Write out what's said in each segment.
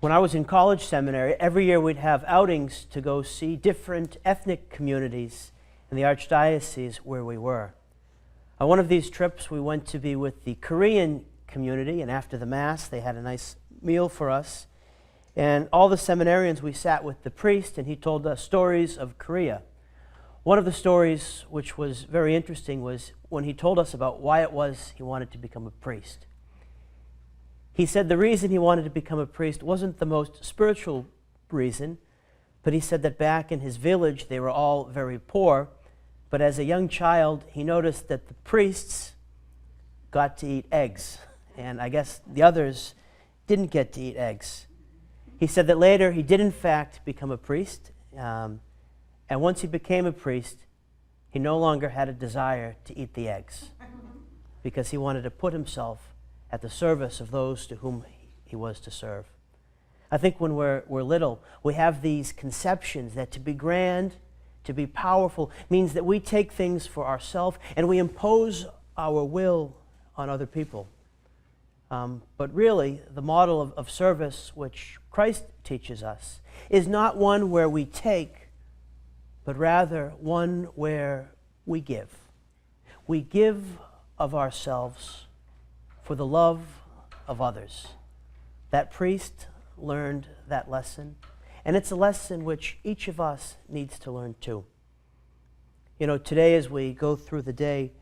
When I was in college seminary, every year we'd have outings to go see different ethnic communities in the archdiocese where we were. On one of these trips, we went to be with the Korean community, and after the Mass, they had a nice meal for us. And all the seminarians, we sat with the priest, and he told us stories of Korea. One of the stories, which was very interesting, was when he told us about why it was he wanted to become a priest. He said the reason he wanted to become a priest wasn't the most spiritual reason, but he said that back in his village they were all very poor, but as a young child he noticed that the priests got to eat eggs, and I guess the others didn't get to eat eggs. He said that later he did in fact become a priest, and once he became a priest, he no longer had a desire to eat the eggs because he wanted to put himself at the service of those to whom he was to serve. I think when we're little, we have these conceptions that to be grand, to be powerful, means that we take things for ourselves and we impose our will on other people. But really, the model of service which Christ teaches us is not one where we take, but rather one where we give. We give of ourselves for the love of others. That priest learned that lesson, and it's a lesson which each of us needs to learn too. You know, today as we go through the day,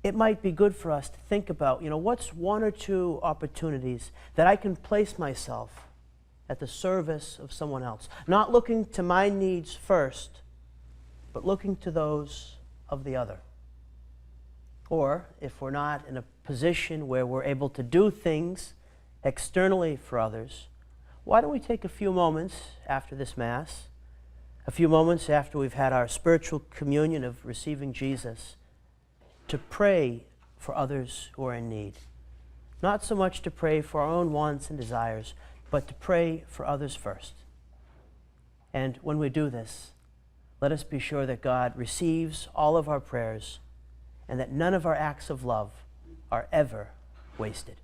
it might be good for us to think about, what's one or two opportunities that I can place myself at the service of someone else, not looking to my needs first, but looking to those of the other. Or, if we're not in a position where we're able to do things externally for others, why don't we take a few moments after this Mass, a few moments after we've had our spiritual communion of receiving Jesus, to pray for others who are in need. Not so much to pray for our own wants and desires, but to pray for others first. And when we do this, let us be sure that God receives all of our prayers and that none of our acts of love are ever wasted.